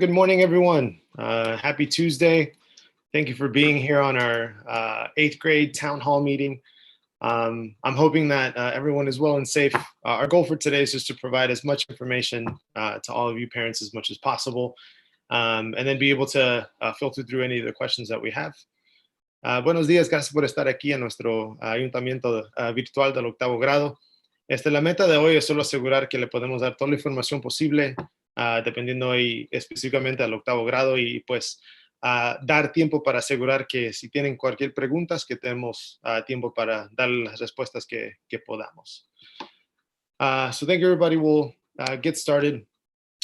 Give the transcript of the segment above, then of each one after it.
Good morning, everyone. Happy Tuesday. Thank you for being here on our 8th grade town hall meeting. I'm hoping that everyone is well and safe. Our goal for today is just to provide as much information to all of you parents as much as possible, and then be able to filter through any of the questions that we have. Buenos días, gracias por estar aquí en nuestro ayuntamiento virtual del 8º grado. La meta de hoy es solo asegurar que le podemos dar toda la información posible, dependiendo y específicamente al 8º grado, y pues dar tiempo para asegurar que si tienen cualquier pregunta, que tenemos tiempo para dar las respuestas que podamos. So thank you, everybody. We'll get started.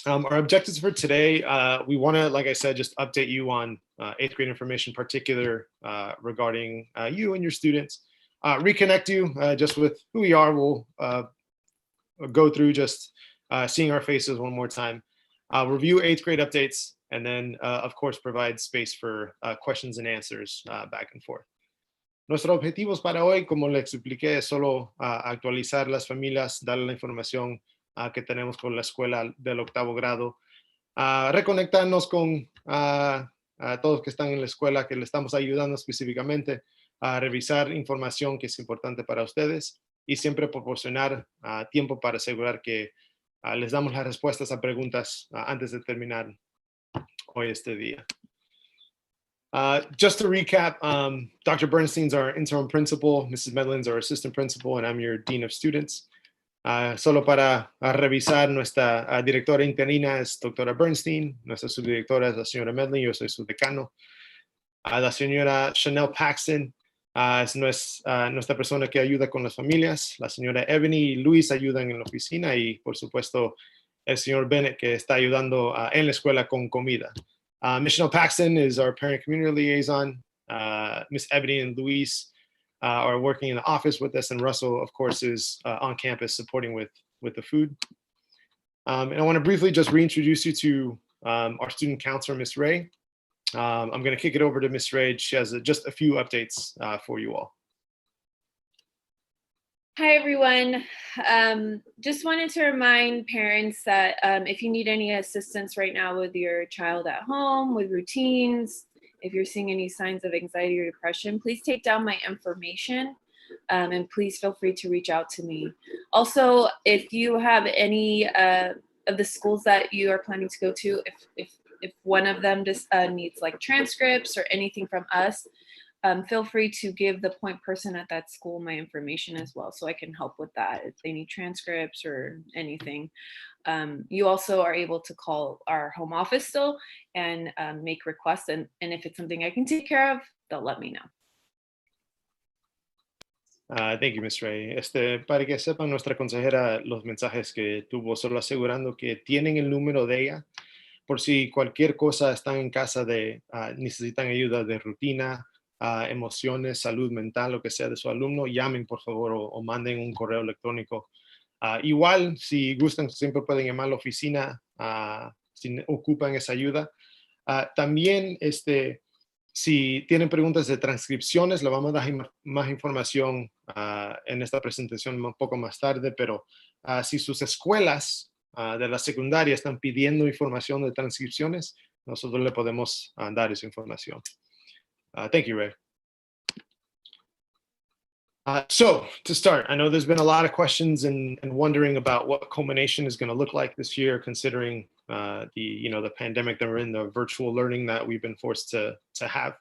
Our objectives for today, we want to, like I said, just update you on 8th grade information, particular regarding you and your students. Reconnect you just with who we are. We'll go through just seeing our faces one more time. Review 8th grade updates, and then, of course, provide space for questions and answers back and forth. Nuestros objetivos para hoy, como les expliqué, es solo actualizar las familias, darle la información que tenemos con la escuela del 8º grado, reconectarnos con todos que están en la escuela, que le estamos ayudando específicamente, a revisar información que es importante para ustedes y siempre proporcionar tiempo para asegurar que les damos las respuestas a preguntas antes de terminar hoy este día. Just to recap, Dr. Bernstein's our interim principal, Mrs. Medlin's our assistant principal, and I'm your dean of students. Solo para revisar, nuestra directora interina es doctora Bernstein, nuestra subdirectora es la señora Medlin, yo soy su decano. La señora Chanel Paxton es nuestra persona que ayuda con las familias. La señora Ebony y Luis ayudan en la oficina, y por supuesto el señor Bennett, que está ayudando en la escuela con comida. Miss Chanel Paxton is our parent community liaison. Miss Ebony and Luis are working in the office with us, and Russell, of course, is on campus supporting with the food. And I want to briefly just reintroduce you to our student counselor, Miss Ray. I'm going to kick it over to Miss Ray. She has just a few updates for you all. Hi, everyone. Just wanted to remind parents that if you need any assistance right now with your child at home, with routines, if you're seeing any signs of anxiety or depression, please take down my information, and please feel free to reach out to me. Also, if you have any of the schools that you are planning to go to, if one of them just needs like transcripts or anything from us, feel free to give the point person at that school my information as well, so I can help with that if they need transcripts or anything. You also are able to call our home office still and make requests, and if it's something I can take care of, they'll let me know. Thank you, Ms. Ray. Para que sepan, nuestra consejera, los mensajes que tuvo, solo asegurando que tienen el número de ella, por si cualquier cosa están en casa necesitan ayuda de rutina, emociones, salud mental, lo que sea de su alumno, llamen por favor o manden un correo electrónico. Igual, si gustan, siempre pueden llamar a la oficina si ocupan esa ayuda. También, si tienen preguntas de transcripciones, le vamos a dar más información en esta presentación un poco más tarde, pero si sus escuelas de la secundaria están pidiendo información de transcripciones, nosotros le podemos dar esa información. Thank you, Ray. So to start, I know there's been a lot of questions and wondering about what Culmination is going to look like this year, considering the pandemic that we're in, the virtual learning that we've been forced to have.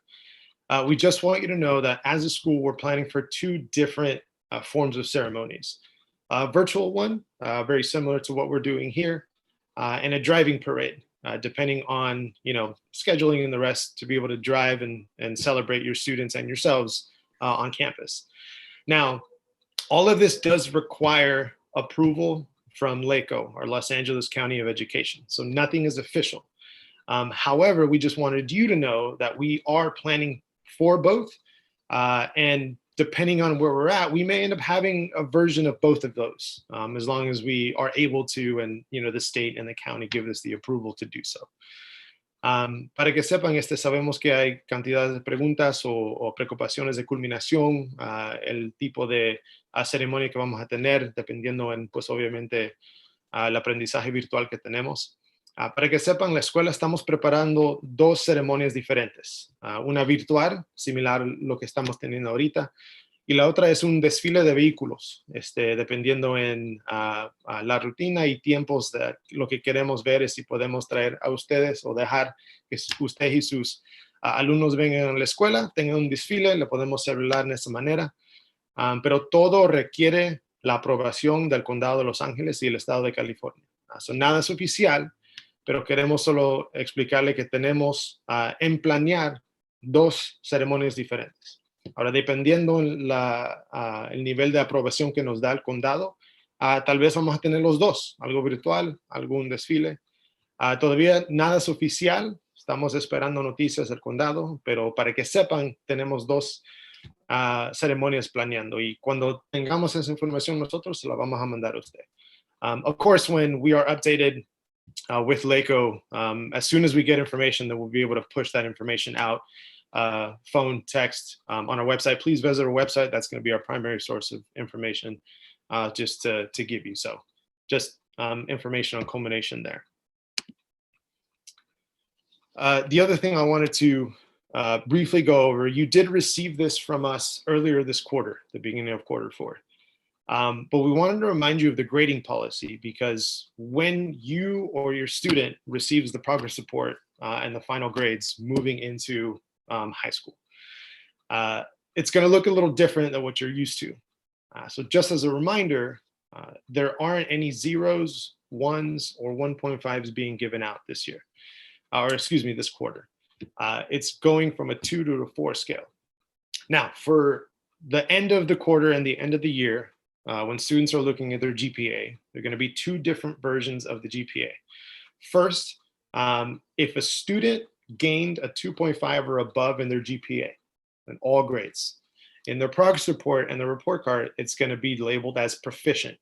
We just want you to know that as a school, we're planning for 2 different forms of ceremonies. A virtual one, very similar to what we're doing here, and a driving parade, depending on scheduling and the rest, to be able to drive and celebrate your students and yourselves on campus. Now, all of this does require approval from LACO, or Los Angeles County of Education. So nothing is official. However, we just wanted you to know that we are planning for both. And depending on where we're at, we may end up having a version of both of those, as long as we are able to, and the state and the county give us the approval to do so. Para que sepan, sabemos que hay cantidades de preguntas o preocupaciones de culminación, el tipo de ceremonia que vamos a tener, dependiendo en, pues obviamente, el aprendizaje virtual que tenemos. Para que sepan, la escuela estamos preparando dos ceremonias diferentes. Una virtual, similar a lo que estamos teniendo ahorita, y la otra es un desfile de vehículos, dependiendo en la rutina y tiempos de lo que queremos ver es si podemos traer a ustedes o dejar que usted y sus alumnos vengan a la escuela, tengan un desfile, le podemos celebrar de esa manera. Pero todo requiere la aprobación del Condado de Los Ángeles y el Estado de California. Nada es oficial, pero queremos solo explicarle que tenemos en planear dos ceremonias diferentes. Ahora, dependiendo el nivel de aprobación que nos da el condado, tal vez vamos a tener los dos, algo virtual, algún desfile. Todavía nada es oficial, estamos esperando noticias del condado, pero para que sepan, tenemos dos ceremonias planeando y cuando tengamos esa información nosotros se la vamos a mandar a usted. Of course, when we are updated with LACO, as soon as we get information, then we'll be able to push that information out, phone, text, on our website. Please visit our website. That's going to be our primary source of information, just to give you. So just information on Culmination there. The other thing I wanted to briefly go over, you did receive this from us earlier this quarter, the beginning of quarter four. But we wanted to remind you of the grading policy because when you or your student receives the progress report and the final grades moving into high school, it's going to look a little different than what you're used to. So just as a reminder, there aren't any zeros, ones, or 1.5s being given out this year, or excuse me, this quarter. It's going from a 2 to a 4 scale. Now, for the end of the quarter and the end of the year, when students are looking at their GPA, there are going to be two different versions of the GPA. First, if a student gained a 2.5 or above in their GPA, in all grades, in their progress report and the report card, it's going to be labeled as proficient.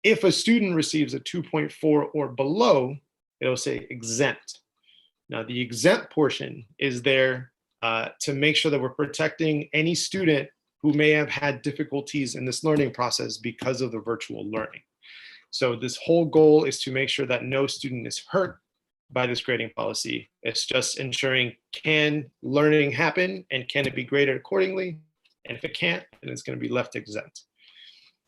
If a student receives a 2.4 or below, it'll say exempt. Now, the exempt portion is there to make sure that we're protecting any student who may have had difficulties in this learning process because of the virtual learning. So this whole goal is to make sure that no student is hurt by this grading policy. It's just ensuring, can learning happen and can it be graded accordingly? And if it can't, then it's going to be left exempt.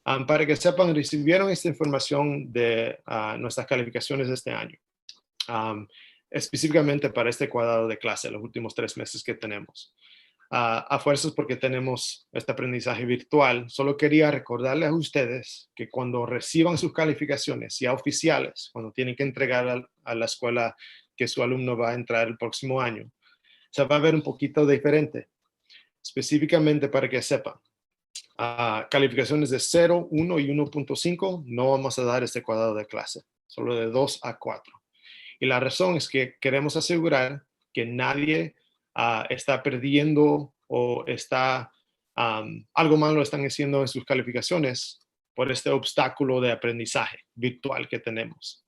Para que sepan, recibieron esta información de nuestras calificaciones de este año. Específicamente para este cuadrado de clase, los últimos 3 meses que tenemos. A fuerzas porque tenemos este aprendizaje virtual, solo quería recordarles a ustedes que cuando reciban sus calificaciones ya oficiales, cuando tienen que entregar a la escuela que su alumno va a entrar el próximo año, se va a ver un poquito diferente. Específicamente para que sepan, calificaciones de 0, 1 y 1.5 no vamos a dar este cuadrado de clase, solo de 2 a 4. Y la razón es que queremos asegurar que nadie está perdiendo o está algo malo están haciendo en sus calificaciones por este obstáculo de aprendizaje virtual que tenemos.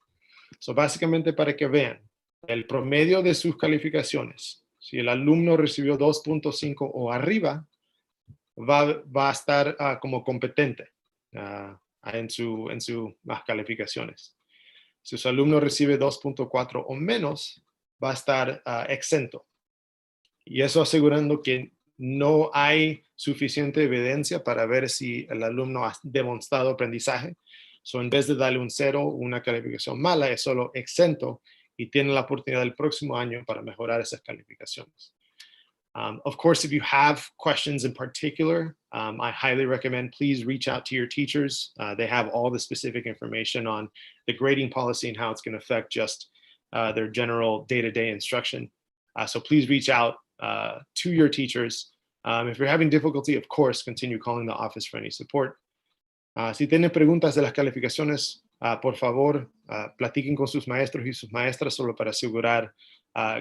So, básicamente para que vean el promedio de sus calificaciones, si el alumno recibió 2.5 o arriba, va a estar como competente en sus calificaciones. Si su alumno recibe 2.4 o menos, va a estar exento. Y eso asegurando que no hay suficiente evidencia para ver si el alumno ha demostrado aprendizaje. So, en vez de darle un 0 o una calificación mala, es solo exento y tiene la oportunidad el próximo año para mejorar esas calificaciones. Of course, if you have questions in particular, I highly recommend please reach out to your teachers. They have all the specific information on the grading policy and how it's going to affect just their general day-to-day instruction. So please reach out to your teachers. If you're having difficulty, of course, continue calling the office for any support. Si tienen preguntas de las calificaciones, por favor, platiquen con sus maestros y sus maestras solo para asegurar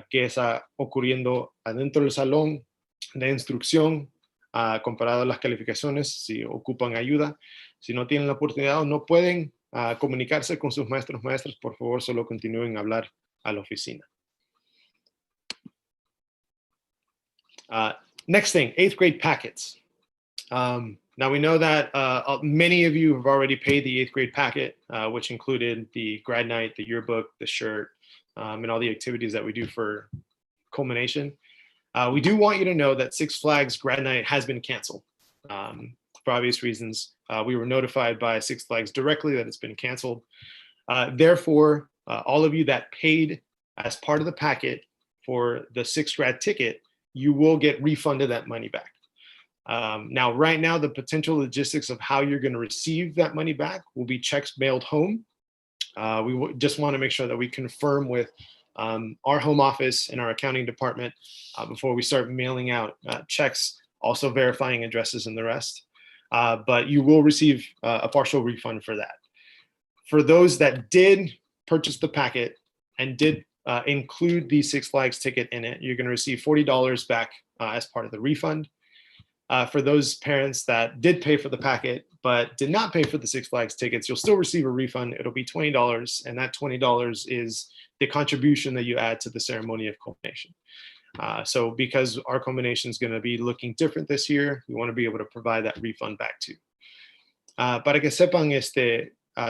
que está ocurriendo adentro del salón de instrucción comparado a las calificaciones, si ocupan ayuda. Si no tienen la oportunidad o no pueden comunicarse con sus maestros maestras, por favor, solo continúen a hablar a la oficina. Next thing, 8th grade packets. Now we know that many of you have already paid the 8th grade packet, which included the grad night, the yearbook, the shirt, and all the activities that we do for Culmination. We do want you to know that Six Flags grad night has been canceled for obvious reasons. We were notified by Six Flags directly that it's been canceled. Therefore, all of you that paid as part of the packet for the 6th grad ticket, you will get refunded that money back. Now, right now, the potential logistics of how you're going to receive that money back will be checks mailed home. We just want to make sure that we confirm with our home office and our accounting department before we start mailing out checks, also verifying addresses and the rest. But you will receive a partial refund for that. For those that did purchase the packet and did include the Six Flags ticket in it, you're going to receive $40 back as part of the refund. For those parents that did pay for the packet but did not pay for the Six Flags tickets, you'll still receive a refund. It'll be $20, and that $20 is the contribution that you add to the ceremony of culmination. So because our culmination is going to be looking different this year, we want to be able to provide that refund back too. Para que sepan,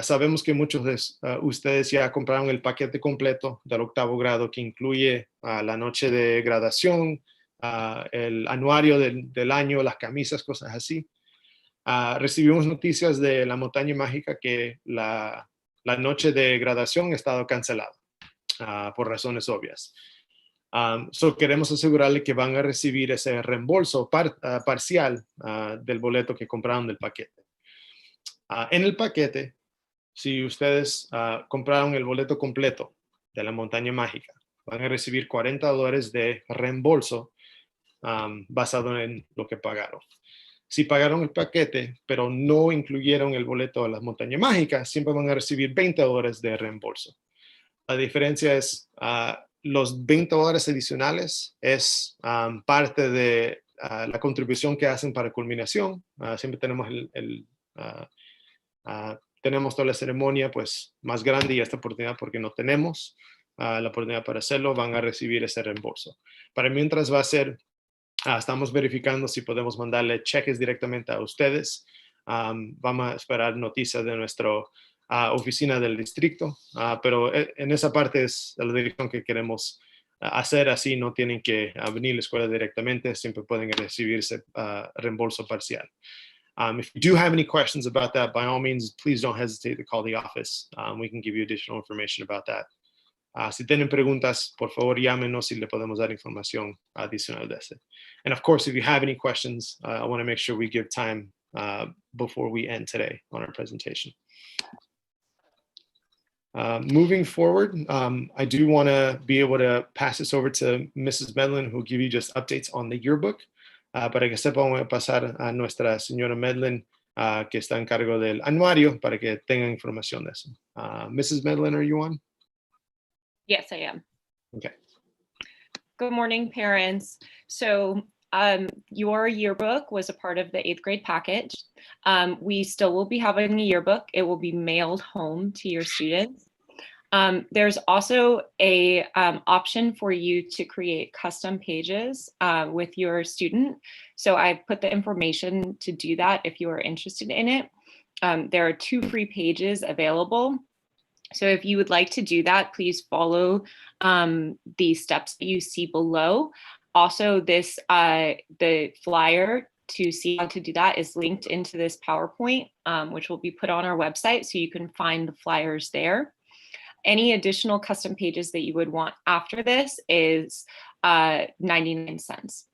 sabemos que muchos de ustedes ya compraron el paquete completo del 8º grado que incluye la noche de graduación, el anuario del año, las camisas, cosas así. Recibimos noticias de la montaña mágica que la noche de graduación ha estado cancelada por razones obvias. So queremos asegurarle que van a recibir ese reembolso parcial del boleto que compraron del paquete. En el paquete, si ustedes compraron el boleto completo de la montaña mágica, van a recibir $40 de reembolso basado en lo que pagaron. Si pagaron el paquete, pero no incluyeron el boleto de la montaña mágica, siempre van a recibir $20 de reembolso. La diferencia es los $20 adicionales es parte de la contribución que hacen para culminación. Siempre tenemos tenemos toda la ceremonia pues más grande y esta oportunidad porque no tenemos la oportunidad para hacerlo, van a recibir ese reembolso. Para mientras va a ser, estamos verificando si podemos mandarle cheques directamente a ustedes. Vamos a esperar noticias de nuestra oficina del distrito, pero en esa parte es la dirección que queremos hacer, así no tienen que venir a la escuela directamente, siempre pueden recibirse reembolso parcial. If you do have any questions about that, by all means, please don't hesitate to call the office. We can give you additional information about that. Si tienen preguntas, por favor, llámenos y le podemos dar información adicional de ese. And of course, if you have any questions, I want to make sure we give time before we end today on our presentation. Moving forward, I do want to be able to pass this over to Mrs. Medlin, who will give you just updates on the yearbook. Para que sepan, voy a pasar a nuestra señora Medlin, que está en cargo del anuario, para que tengan información de eso. Mrs. Medlin, are you on? Yes, I am. Okay. Good morning, parents. So your yearbook was a part of the 8th grade package. We still will be having a yearbook. It will be mailed home to your students. There's also a option for you to create custom pages with your student. So I've put the information to do that if you are interested in it. There are 2 free pages available. So if you would like to do that, please follow the steps that you see below. Also, the flyer to see how to do that is linked into this PowerPoint, which will be put on our website, so you can find the flyers there. Any additional custom pages that you would want after this is 99 cents.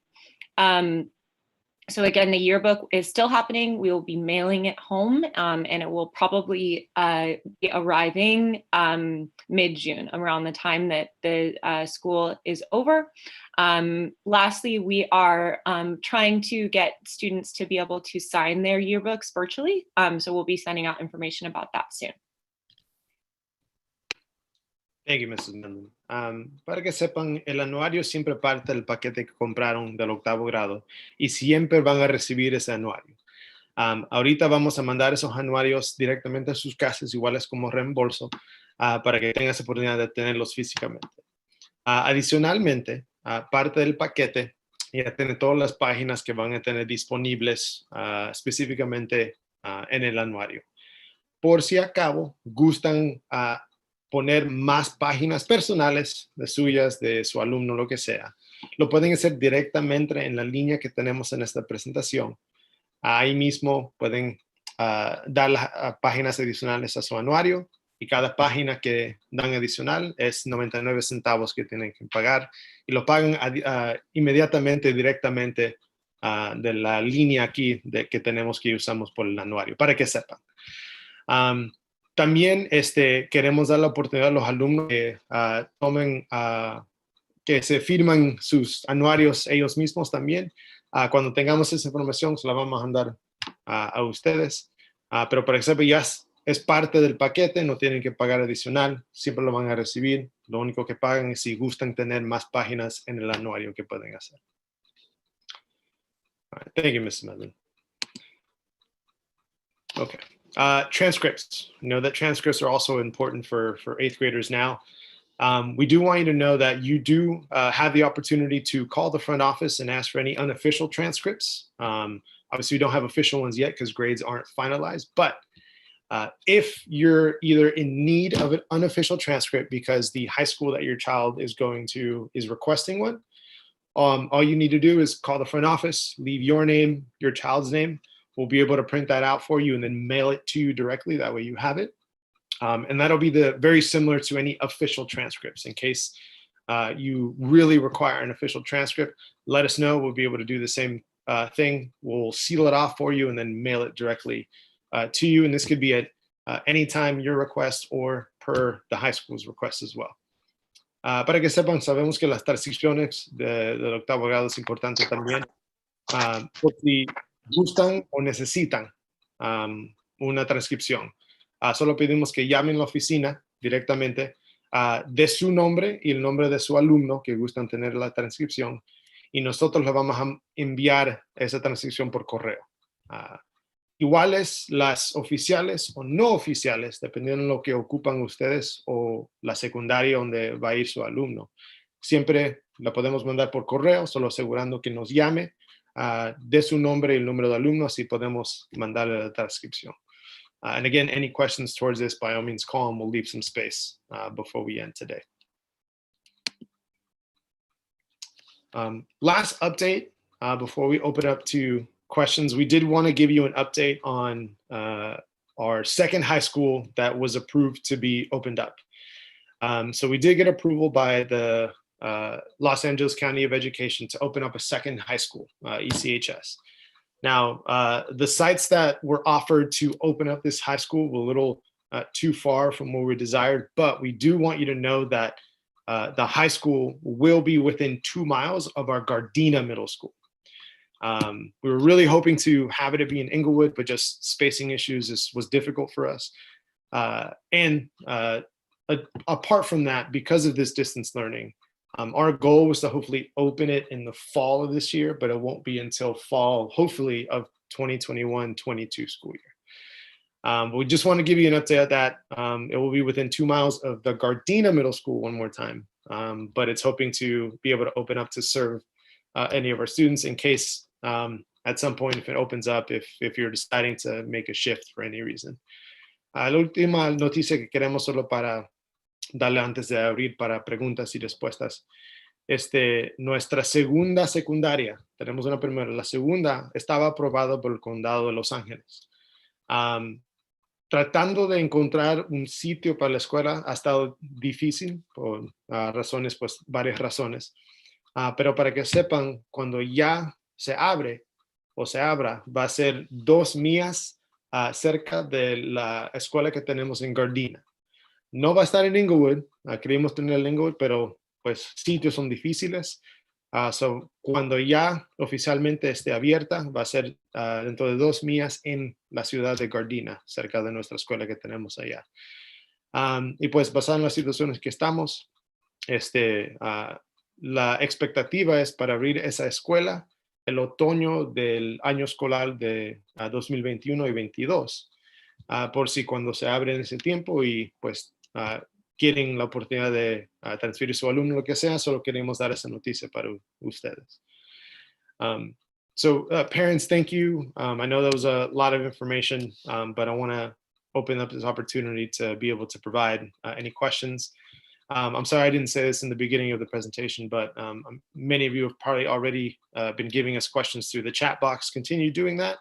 So again, the yearbook is still happening. We will be mailing it home, and it will probably be arriving mid-June, around the time that the school is over. Lastly, we are trying to get students to be able to sign their yearbooks virtually. So we'll be sending out information about that soon. Thank you, Mrs. Medlin. Para que sepan, el anuario siempre parte del paquete que compraron del 8º grado y siempre van a recibir ese anuario. Ahorita vamos a mandar esos anuarios directamente a sus casas, iguales como reembolso, para que tengan esa oportunidad de tenerlos físicamente. Adicionalmente, parte del paquete ya tiene todas las páginas que van a tener disponibles específicamente en el anuario. Por si acaso gustan poner más páginas personales de suyas, de su alumno, lo que sea, lo pueden hacer directamente en la línea que tenemos en esta presentación. Ahí mismo pueden dar las páginas adicionales a su anuario, y cada página que dan adicional es 99 centavos que tienen que pagar, y lo pagan inmediatamente, directamente de la línea aquí que tenemos, que usamos por el anuario, para que sepan. También queremos dar la oportunidad a los alumnos que tomen, que se firman sus anuarios ellos mismos también. Cuando tengamos esa información, se la vamos a mandar a ustedes. Pero para que sepan, ya es parte del paquete, no tienen que pagar adicional, siempre lo van a recibir. Lo único que pagan es si gustan tener más páginas en el anuario que pueden hacer. All right, thank you, Mrs. Medlin. Okay. Transcripts. I know that transcripts are also important for eighth graders now. We do want you to know that you do have the opportunity to call the front office and ask for any unofficial transcripts. Obviously, we don't have official ones yet because grades aren't finalized, but if you're either in need of an unofficial transcript because the high school that your child is going to is requesting one, all you need to do is call the front office, leave your name, your child's name. We'll be able to print that out for you and then mail it to you directly. That way you have it. And that'll be very similar to any official transcripts. In case you really require an official transcript, let us know. We'll be able to do the same thing. We'll seal it off for you and then mail it directly to you. And this could be at any time your request or per the high school's request as well. Para que sepan, sabemos que las transcripciones del octavo grado es importante también, por si gustan o necesitan una transcripción. Solo pedimos que llamen a la oficina directamente de su nombre y el nombre de su alumno que gustan tener la transcripción, y nosotros le vamos a enviar esa transcripción por correo. Iguales las oficiales o no oficiales, dependiendo de lo que ocupan ustedes o la secundaria donde va a ir su alumno. Siempre la podemos mandar por correo, solo asegurando que nos llame de su nombre y el número de alumno, así podemos mandarle la transcripción. And again, any questions towards this, by all means, call and we'll leave some space before we end today. Last update before we open up to questions, we did want to give you an update on our second high school that was approved to be opened up. So we did get approval by the Los Angeles County of Education to open up a second high school, ECHS. Now, the sites that were offered to open up this high school were a little too far from where we desired, but we do want you to know that the high school will be within 2 miles of our Gardena Middle School. We were really hoping to have it be in Inglewood, but just spacing issues was difficult for us. And apart from that, because of this distance learning, our goal was to hopefully open it in the fall of this year, but it won't be until fall, hopefully, of 2021-22 school year. But we just want to give you an update of that. It will be within 2 miles of the Gardena Middle School one more time, but it's hoping to be able to open up to serve any of our students in case at some point, if it opens up, if you're deciding to make a shift for any reason. La última noticia que queremos solo para darle antes de abrir para preguntas y respuestas. Nuestra segunda secundaria, tenemos una primera, la segunda estaba aprobada por el condado de Los Ángeles. Tratando de encontrar un sitio para la escuela ha estado difícil por razones, pues varias razones. Pero para que sepan, cuando ya se abre o se abra, va a ser 2 millas cerca de la escuela que tenemos en Gardena. No va a estar en Inglewood, queríamos tener en Inglewood, pero pues sitios son difíciles. So, cuando ya oficialmente esté abierta, va a ser dentro de 2 millas en la ciudad de Gardena, cerca de nuestra escuela que tenemos allá. Y pues basado en las situaciones que estamos, la expectativa es para abrir esa escuela el otoño del año escolar de 2021 y 22. Por si cuando se abre en ese tiempo y pues quieren la oportunidad de transferir su alumno, lo que sea, solo queremos dar esa noticia para ustedes. So parents, thank you. I know that was a lot of information, but I want to open up this opportunity to be able to provide any questions. I'm sorry I didn't say this in the beginning of the presentation, but many of you have probably already been giving us questions through the chat box. Continue doing that.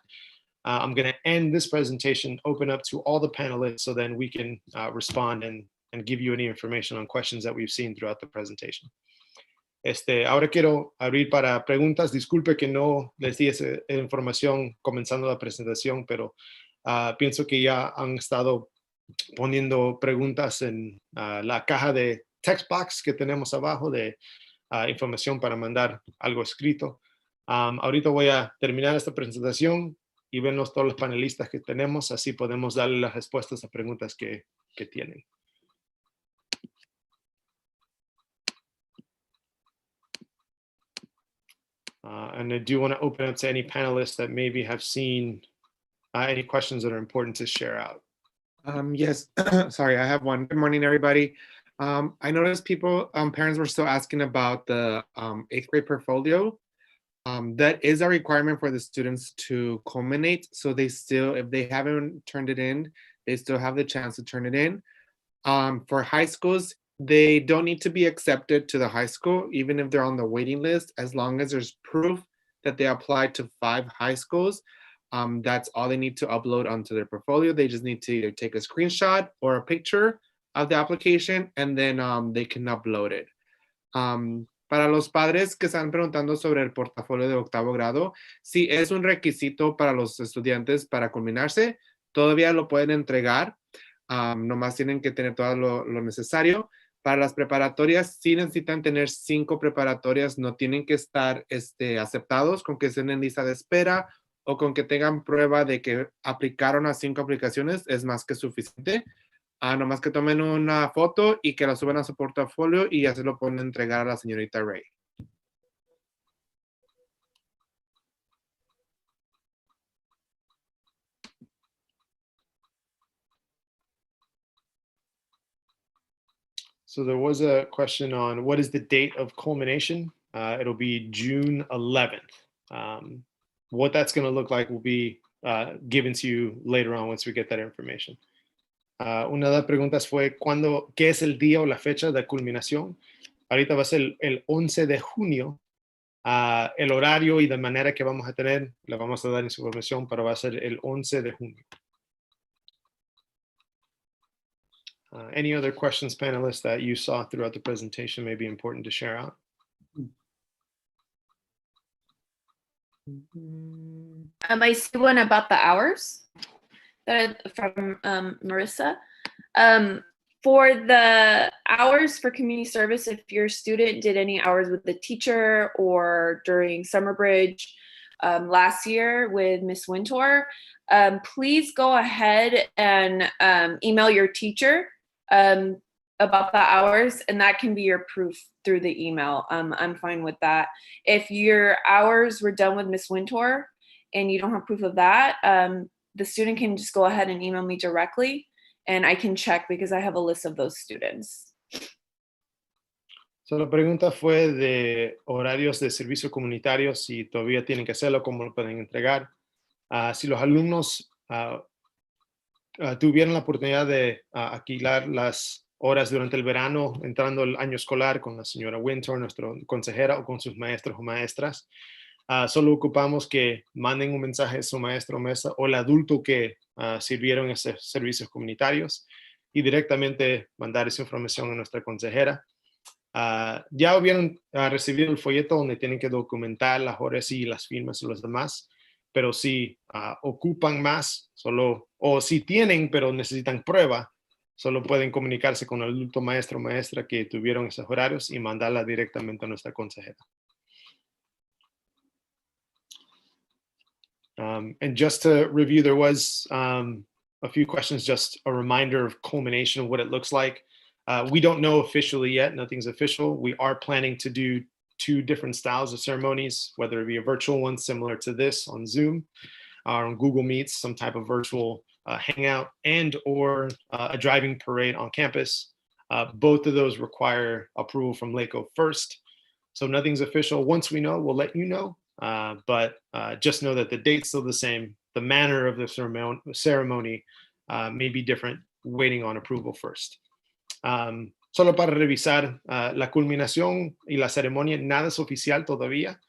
I'm going to end this presentation, open up to all the panelists, so then we can respond and give you any information on questions that we've seen throughout the presentation. Ahora quiero abrir para preguntas. Disculpe que no les di esa información comenzando la presentación, pero pienso que ya han estado poniendo preguntas en la caja de text box que tenemos abajo de información para mandar algo escrito. Ahorita voy a terminar esta presentación y vernos todos los panelistas que tenemos, así podemos darle las respuestas a preguntas que tienen. And I do want to open up to any panelists that maybe have seen any questions that are important to share out. Yes, sorry, I have one. Good morning, everybody. I noticed parents were still asking about the 8th grade portfolio. That is a requirement for the students to culminate. So they still, if they haven't turned it in, they still have the chance to turn it in. For high schools, they don't need to be accepted to the high school, even if they're on the waiting list, as long as there's proof that they applied to 5 high schools. That's all they need to upload onto their portfolio. They just need to either take a screenshot or a picture of the application, and then they can upload it. Para los padres que están preguntando sobre el portafolio de 8º grado, si es un requisito para los estudiantes para culminarse, todavía lo pueden entregar. Nomás tienen que tener todo lo necesario. Para las preparatorias, sí necesitan tener 5 preparatorias, no tienen que estar aceptados con que estén en lista de espera o con que tengan prueba de que aplicaron a 5 aplicaciones, es más que suficiente. Nomás que tomen una foto y que la suban a su portafolio y ya se lo pueden entregar a la señorita Ray. So there was a question on what is the date of culmination. It'll be June 11th. What that's going to look like will be given to you later on once we get that information. Una de las preguntas fue ¿qué es el día o la fecha de culminación? Ahorita va a ser el 11 de junio. El horario y de manera que vamos a tener, le vamos a dar información, pero va a ser el 11 de junio. Any other questions, panelists, that you saw throughout the presentation may be important to share out? I see one about the hours from Marissa. For the hours for community service, if your student did any hours with the teacher or during summer bridge last year with Miss Wintour, please go ahead and email your teacher about the hours, and that can be your proof through the email. I'm fine with that. If your hours were done with Miss Wintour and you don't have proof of that, the student can just go ahead and email me directly, and I can check because I have a list of those students. So la pregunta fue de horarios de servicio comunitario, si todavía tienen que hacerlo, cómo lo pueden entregar. Si los alumnos tuvieron la oportunidad de alquilar las horas durante el verano, entrando el año escolar con la señora Winter, nuestra consejera, o con sus maestros o maestras, solo ocupamos que manden un mensaje a su maestro o maestra o el adulto que sirvieron esos servicios comunitarios y directamente mandar esa información a nuestra consejera. Ya hubieran recibido el folleto donde tienen que documentar las horas y las firmas y los demás, pero si ocupan más, o si tienen pero necesitan prueba, solo pueden comunicarse con el adulto maestro o maestra que tuvieron esos horarios y mandarla directamente a nuestra consejera. And just to review, there was a few questions, just a reminder of culmination, what it looks like. We don't know officially yet, nothing's official. We are planning to do 2 different styles of ceremonies, whether it be a virtual one similar to this on Zoom, or on Google Meets, some type of virtual hangout, and or a driving parade on campus. Both of those require approval from LACO first. So nothing's official. Once we know, we'll let you know. but just know that the date's still the same. The manner of the ceremony may be different, waiting on approval first. Solo para revisar, la culminación y la ceremonia, nada es oficial todavía.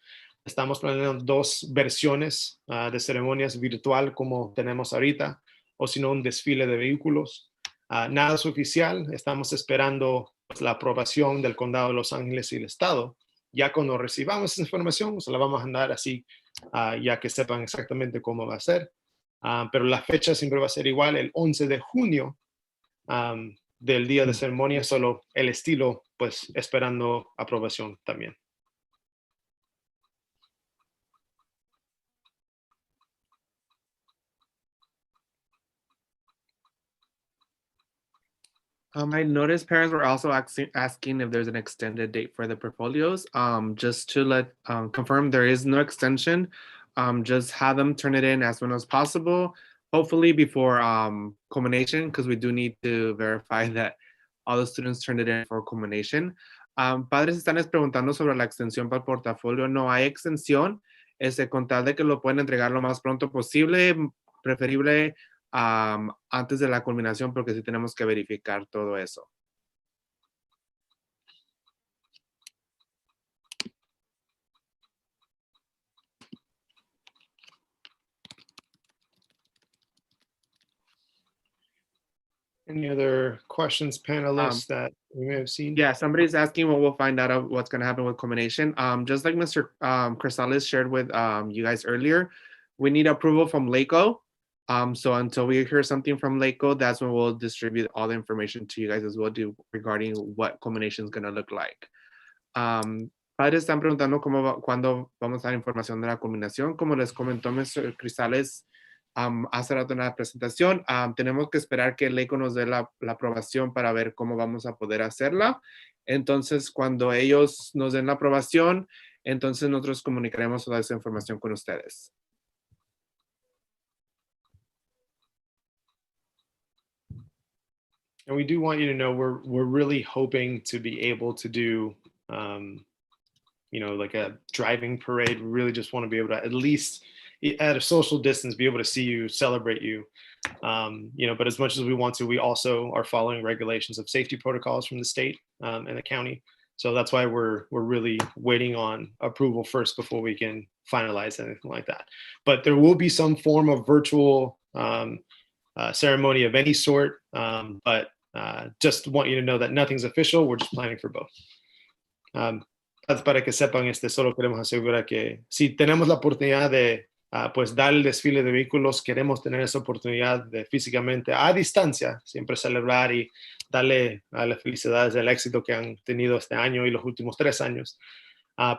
Estamos planeando 2 versiones de ceremonias virtual como tenemos ahorita, o si no, un desfile de vehículos. Nada es oficial, estamos esperando pues, la aprobación del Condado de Los Ángeles y el Estado. Ya cuando recibamos esa información, se la vamos a mandar así, ya que sepan exactamente cómo va a ser. Pero la fecha siempre va a ser igual, el 11 de junio del día de ceremonia, solo el estilo, pues esperando aprobación también. I noticed parents were also asking if there's an extended date for the portfolios. Just to confirm, there is no extension. Just have them turn it in as soon as possible, hopefully before culmination, because we do need to verify that all the students turned it in for culmination. Padres están preguntando sobre la extensión para el portafolio. No hay extensión, con tal de que lo pueden entregar lo más pronto posible, preferible antes de la culminación, porque sí tenemos que verificar todo eso. Any other questions, panelists, that we may have seen? Yeah, somebody's asking what we'll find out of what's going to happen with culmination. Just like Mr. Crisales shared with you guys earlier, we need approval from LACO. So until we hear something from LACO, that's when we'll distribute all the information to you guys as well regarding what culmination is going to look like. Padres están preguntando cuándo vamos a dar información de la culminación. Como les comentó Mr. Crisales hace rato en la presentación, tenemos que esperar que el LACO nos dé la aprobación para ver cómo vamos a poder hacerla. Entonces, cuando ellos nos den la aprobación, entonces nosotros comunicaremos toda esa información con ustedes. And we do want you to know we're really hoping to be able to do, like a driving parade. We really just want to be able to, at least at a social distance, be able to see you, celebrate you. But as much as we want to, we also are following regulations of safety protocols from the state and the county. So that's why we're really waiting on approval first before we can finalize anything like that. But there will be some form of virtual ceremony of any sort, but just want you to know that nothing's official. We're just planning for both. Para que sepan, solo queremos asegurar que si tenemos la oportunidad de pues dar el desfile de vehículos, queremos tener esa oportunidad de físicamente a distancia, siempre celebrar y darle a las felicidades del éxito que han tenido este año y los últimos 3 años.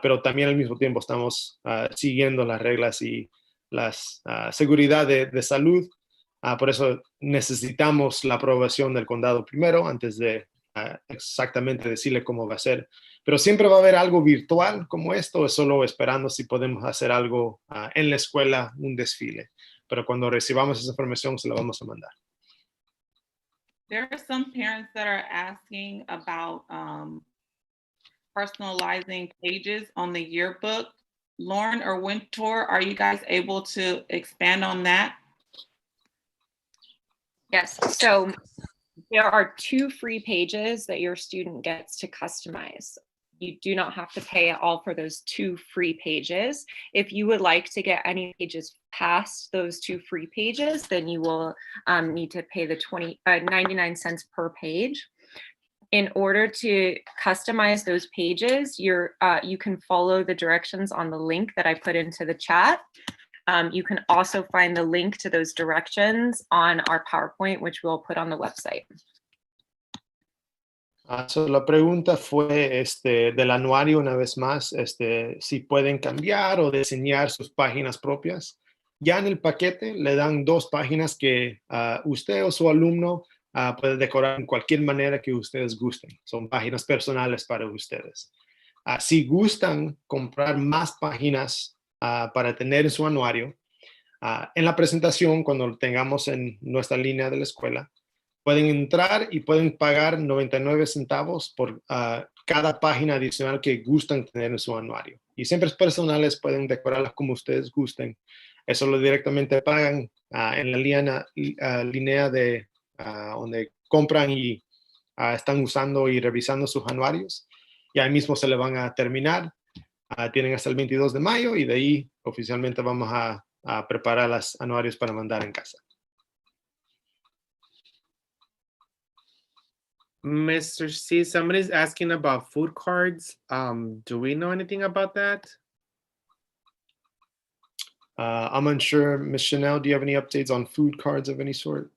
Pero también al mismo tiempo estamos siguiendo las reglas y las seguridad de salud. Por eso necesitamos la aprobación del condado primero antes de exactamente decirle cómo va a ser. Pero siempre va a haber algo virtual como esto, es solo esperando si podemos hacer algo en la escuela, un desfile. Pero cuando recibamos esa información se la vamos a mandar. There are some parents that are asking about personalizing pages on the yearbook. Lauren or Wintour, are you guys able to expand on that? Yes, so there are 2 free pages that your student gets to customize. You do not have to pay at all for those 2 free pages. If you would like to get any pages past those 2 free pages, then you will need to pay the 99 cents per page. In order to customize those pages, you can follow the directions on the link that I put into the chat. You can also find the link to those directions on our PowerPoint, which we'll put on the website. So la pregunta fue del anuario, una vez más, si pueden cambiar o diseñar sus páginas propias. Ya en el paquete le dan 2 páginas que usted o su alumno puede decorar en cualquier manera que ustedes gusten. Son páginas personales para ustedes. Si gustan comprar más páginas para tener en su anuario, en la presentación, cuando lo tengamos en nuestra línea de la escuela, pueden entrar y pueden pagar 99 centavos por cada página adicional que gustan tener en su anuario. y siempre es personales, pueden decorarlas como ustedes gusten. Eso lo directamente pagan en la línea de donde compran y están usando y revisando sus anuarios. Y ahí mismo se le van a terminar. Tienen hasta el 22 de mayo y de ahí oficialmente vamos a preparar los anuarios para mandar en casa. Mr. C, somebody's asking about food cards. Do we know anything about that? I'm unsure. Ms. Chanel, do you have any updates on food cards of any sort?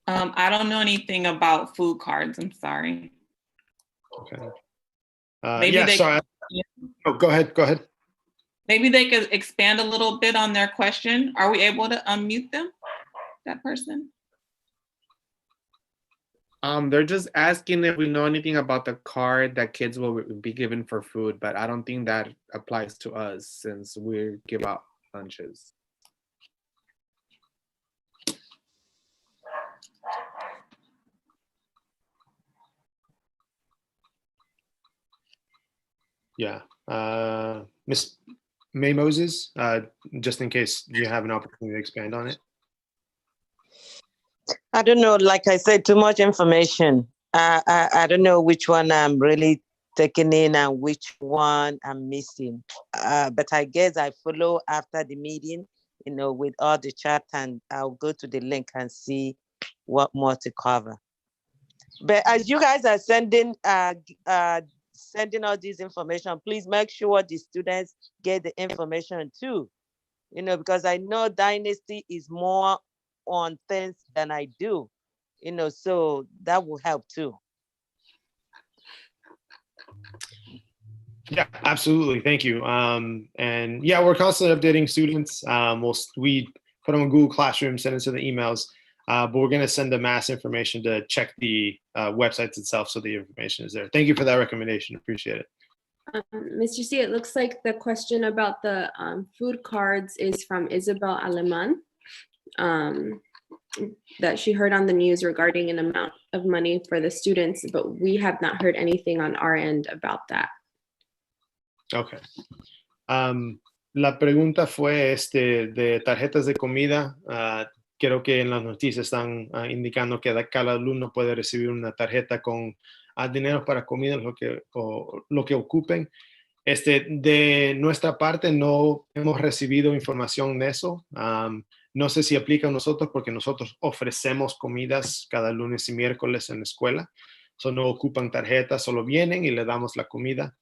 I don't know anything about food cards. I'm sorry. Okay. Maybe they sorry. Oh, go ahead. Maybe they could expand a little bit on their question. Are we able to unmute them, that person? They're just asking if we know anything about the card that kids will be given for food, but I don't think that applies to us since we give out lunches. Yeah. Ms. May Moses, just in case you have an opportunity to expand on it. I don't know, like I said, too much information. I don't know which one I'm really taking in and which one I'm missing. But I guess I follow after the meeting, with all the chat, and I'll go to the link and see what more to cover. But as you guys are sending all this information, please make sure the students get the information too. Because I know Dynasty is more on things than I do, so that will help too. Yeah, absolutely. Thank you. And yeah, we're constantly updating students. We put them in Google Classroom, send it to the emails, but we're going to send the mass information to check the websites itself so the information is there. Thank you for that recommendation. Appreciate it. Mr. C, it looks like the question about the food cards is from Isabel Aleman, that she heard on the news regarding an amount of money for the students, but we have not heard anything on our end about that. Okay. La pregunta fue de tarjetas de comida. Creo que en las noticias están indicando que cada alumno puede recibir una tarjeta con dinero para comida, lo que ocupen. De nuestra parte no hemos recibido información de eso. No sé si aplica a nosotros porque nosotros ofrecemos comidas cada lunes y miércoles en la escuela. No ocupan tarjetas, solo vienen y le damos la comida.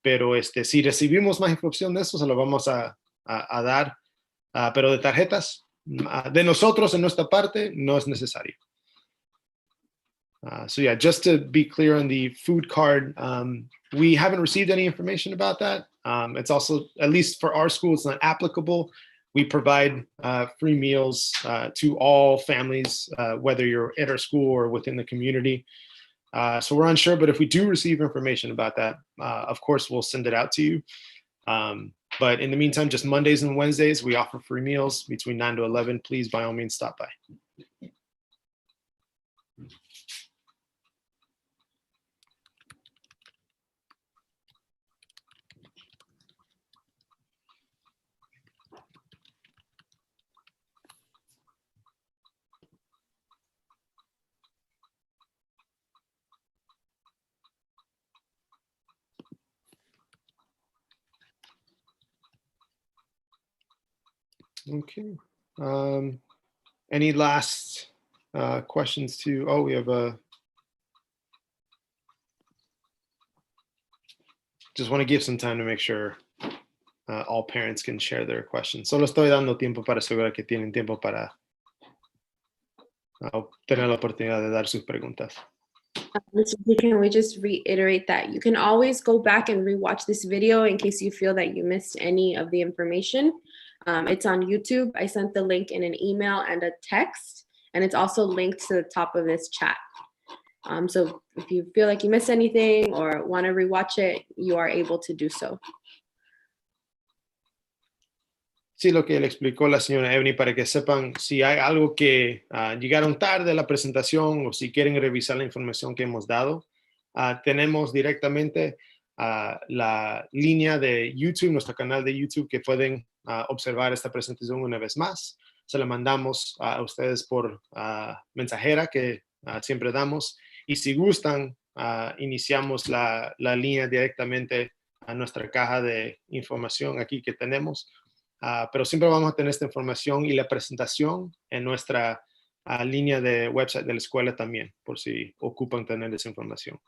Pero si recibimos más información de eso, se lo vamos a dar. Pero de tarjetas, de nosotros en nuestra parte, no es necesario. So yeah, just to be clear on the food card, we haven't received any information about that. It's also, at least for our school, it's not applicable. We provide free meals to all families, whether you're at our school or within the community. So we're unsure, but if we do receive information about that, of course, we'll send it out to you. But in the meantime, just Mondays and Wednesdays, we offer free meals between 9 to 11. Please, by all means, stop by. Okay. Any last questions we have just want to give some time to make sure all parents can share their questions. Solo estoy dando tiempo para asegurar que tienen tiempo para tener la oportunidad de dar sus preguntas. Can we just reiterate that you can always go back and rewatch this video in case you feel that you missed any of the information. It's on YouTube. I sent the link in an email and a text, and it's also linked to the top of this chat. So if you feel like you missed anything or want to rewatch it, you are able to do so. Sí, lo que le explicó la señora Ebony, para que sepan si hay algo que llegaron tarde a la presentación o si quieren revisar la información que hemos dado, tenemos directamente la línea de YouTube, nuestro canal de YouTube, que pueden observar esta presentación una vez más. Se la mandamos a ustedes por mensajera que siempre damos. Y si gustan, iniciamos la línea directamente a nuestra caja de información aquí que tenemos. Pero siempre vamos a tener esta información y la presentación en nuestra línea de website de la escuela también, por si ocupan tener esa información.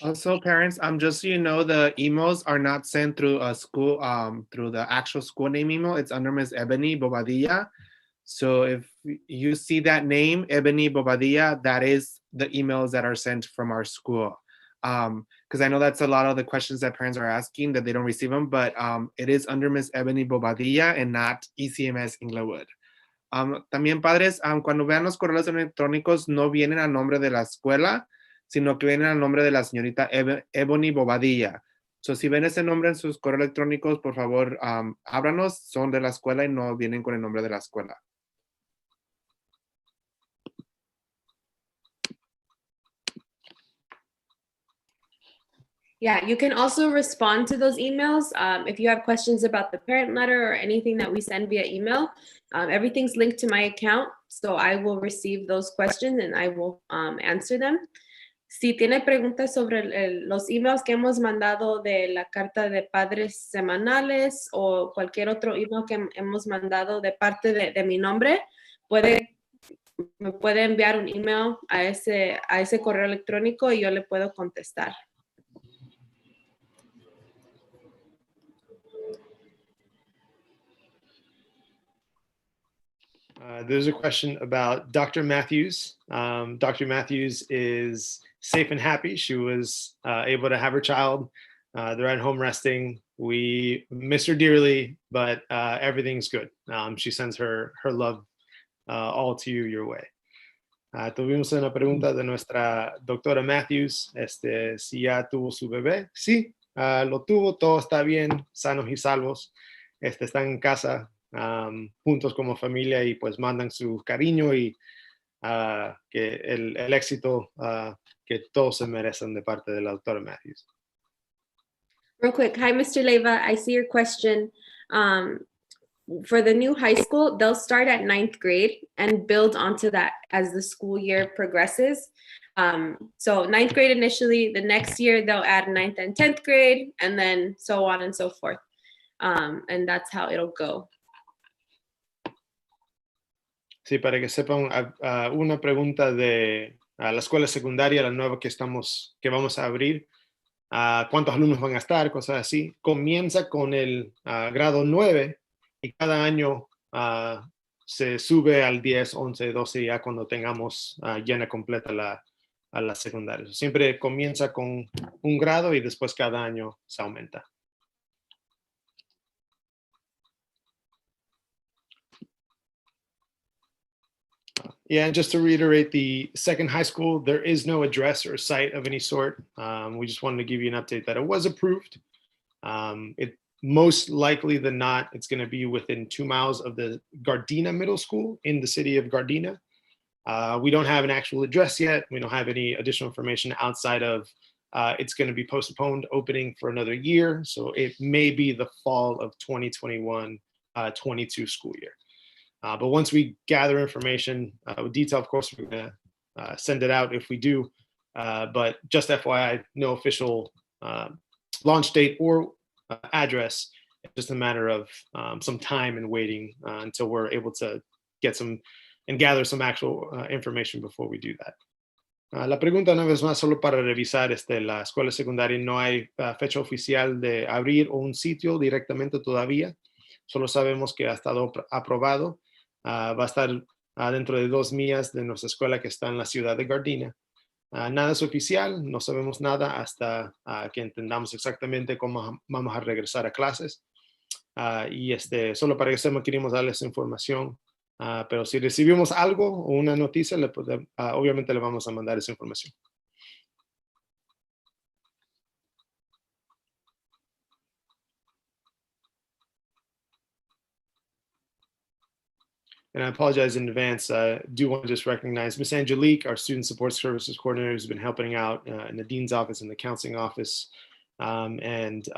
Also, parents, just so you know, the emails are not sent through a school, through the actual school name email. It's under Miss Ebony Bobadilla. So if you see that name, Ebony Bobadilla, that is the emails that are sent from our school. Because I know that's a lot of the questions that parents are asking, that they don't receive them, but it is under Miss Ebony Bobadilla and not ECMS Inglewood. También, padres, cuando vean los correos electrónicos, no vienen a nombre de la escuela, sino que vienen al nombre de la señorita Ebony Bobadilla. So, si ven ese nombre en sus correos electrónicos, por favor, ábranos, son de la escuela y no vienen con el nombre de la escuela. Yeah, you can also respond to those emails. If you have questions about the parent letter or anything that we send via email, everything's linked to my account. So I will receive those questions and I will answer them. Si tiene preguntas sobre los emails que hemos mandado de la carta de padres semanales o cualquier otro email que hemos mandado de parte de mi nombre, me puede enviar un email a ese correo electrónico y yo le puedo contestar. There's a question about Dr. Matthews. Dr. Matthews is safe and happy. She was able to have her child. They're at home resting. We miss her dearly, but everything's good. She sends her love all to you your way. Tuvimos una pregunta de nuestra doctora Matthews, si ya tuvo su bebé. Sí, lo tuvo, todo está bien, sanos y salvos. Están en casa juntos como familia y pues mandan su cariño y que el éxito que todos se merecen de parte de la doctora Matthews. Real quick, hi, Mr. Leyva. I see your question. For the new high school, they'll start at 9th grade and build onto that as the school year progresses. So 9th grade initially, the next year they'll add 9th and 10th grade, and then so on and so forth. And that's how it'll go. Sí, para que sepan, una pregunta de la escuela secundaria, la nueva que vamos a abrir. ¿Cuántos alumnos van a estar? Cosas así. Comienza con el grado 9 y cada año se sube al 10, 11, 12 ya cuando tengamos llena completa a la secundaria. Siempre comienza con un grado y después cada año se aumenta. Yeah, and just to reiterate, the second high school, there is no address or site of any sort. We just wanted to give you an update that it was approved. It most likely than not, it's going to be within 2 miles of the Gardena Middle School in the city of Gardena. We don't have an actual address yet. We don't have any additional information outside of it's going to be postponed opening for another year. So it may be the fall of 2021-22 school year. But once we gather information with detail, of course, we're going to send it out if we do. But just FYI, no official launch date or address. It's just a matter of some time and waiting until we're able to get some and gather some actual information before we do that. La pregunta una vez más, solo para revisar, la escuela secundaria no hay fecha oficial de abrir o un sitio directamente todavía. Solo sabemos que ha estado aprobado. Va a estar dentro de 2 millas de nuestra escuela que está en la ciudad de Gardena. Nada es oficial, no sabemos nada hasta que entendamos exactamente cómo vamos a regresar a clases. Y solo para que sepan, queríamos darles información. Pero si recibimos algo o una noticia, obviamente le vamos a mandar esa información. and I apologize in advance, do want to just recognize Miss Angelique, our Student Support Services Coordinator, who's been helping out in the Dean's office and the Counseling office, and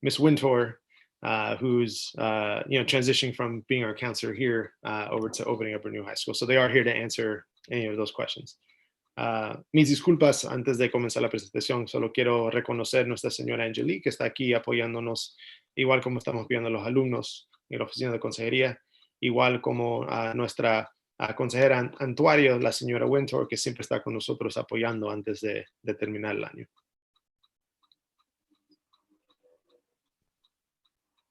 Miss Wintour, who's transitioning from being our counselor here over to opening up a new high school. So they are here to answer any of those questions. Mis disculpas antes de comenzar la presentación, solo quiero reconocer a nuestra señora Angelique, que está aquí apoyándonos, igual como estamos apoyando a los alumnos en la oficina de consejería, igual como a nuestra consejera Antuario, la señora Wintour, que siempre está con nosotros apoyando antes de terminar el año.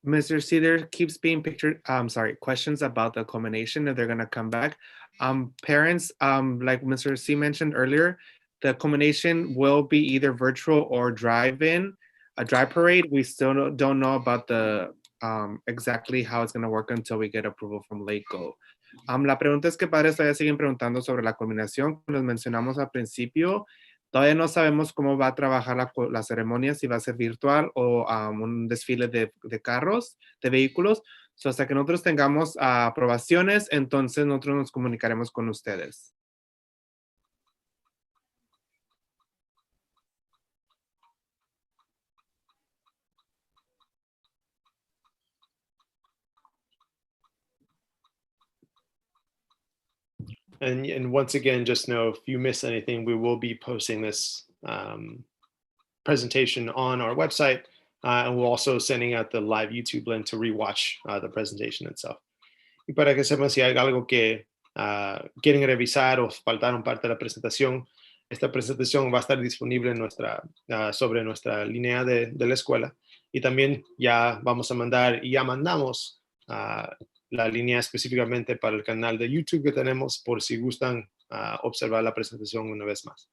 Mr. C, there keeps being questions about the culmination, if they're going to come back. Parents, like Mr. C mentioned earlier, the culmination will be either virtual or drive-in, a drive parade. We still don't know about the exactly how it's going to work until we get approval from LACO. La pregunta es que padres todavía siguen preguntando sobre la culminación. Como les mencionamos al principio, todavía no sabemos cómo va a trabajar la ceremonia, si va a ser virtual o un desfile de carros, de vehículos. So, hasta que nosotros tengamos aprobaciones, entonces nosotros nos comunicaremos con ustedes. And once again, just know if you miss anything, we will be posting this presentation on our website, and we're also sending out the live YouTube link to rewatch the presentation itself. Y para que sepan si hay algo que quieren revisar o faltaron parte de la presentación, esta presentación va a estar disponible en sobre nuestra línea de la escuela, y también ya vamos a mandar y ya mandamos la línea específicamente para el canal de YouTube que tenemos, por si gustan observar la presentación una vez más.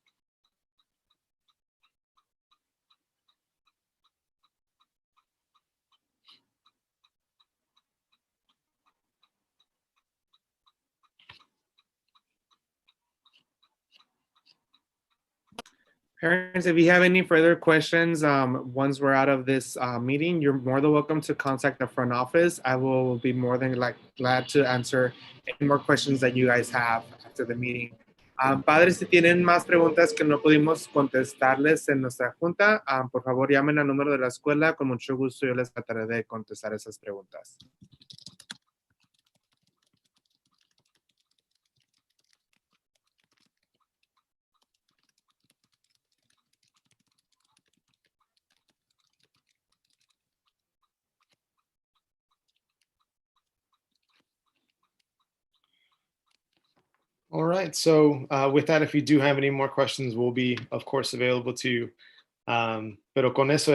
Parents, if you have any further questions, once we're out of this meeting, you're more than welcome to contact the front office. I will be more than glad to answer any more questions that you guys have after the meeting. Padres, si tienen más preguntas que no pudimos contestarles en nuestra junta, por favor llamen al número de la escuela. Con mucho gusto yo les trataré de contestar esas preguntas. All right, so with that, if you do have any more questions, we'll be, of course, available to you. Pero con eso,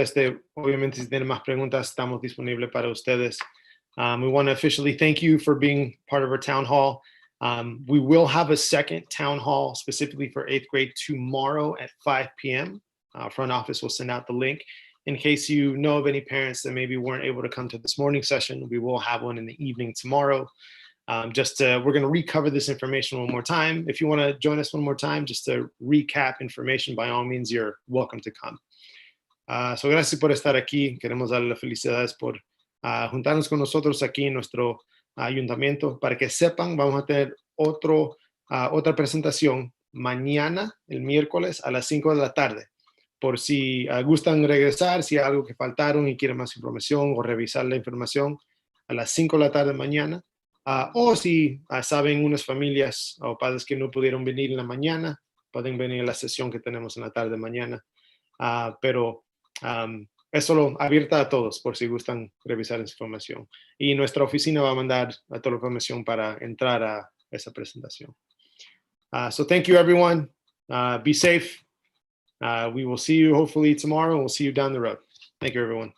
obviamente, si tienen más preguntas, estamos disponibles para ustedes. We want to officially thank you for being part of our town hall. We will have a second town hall specifically for 8th grade tomorrow at 5 p.m. Front office will send out the link. In case you know of any parents that maybe weren't able to come to this morning session, we will have one in the evening tomorrow. We're going to recover this information one more time. If you want to join us one more time, just to recap information, by all means, you're welcome to come. So gracias por estar aquí. Queremos darle las felicidades por juntarnos con nosotros aquí en nuestro ayuntamiento. Para que sepan, vamos a tener otra presentación mañana, el miércoles, a las 5 de la tarde. Por si gustan regresar, si hay algo que faltaron y quieren más información o revisar la información, a las 5 de la tarde mañana. O si saben unas familias o padres que no pudieron venir en la mañana, pueden venir a la sesión que tenemos en la tarde mañana. Pero es solo abierta a todos por si gustan revisar esa información. Y nuestra oficina va a mandar a toda la información para entrar a esa presentación. So thank you, everyone. Be safe. We will see you hopefully tomorrow. We'll see you down the road. Thank you, everyone.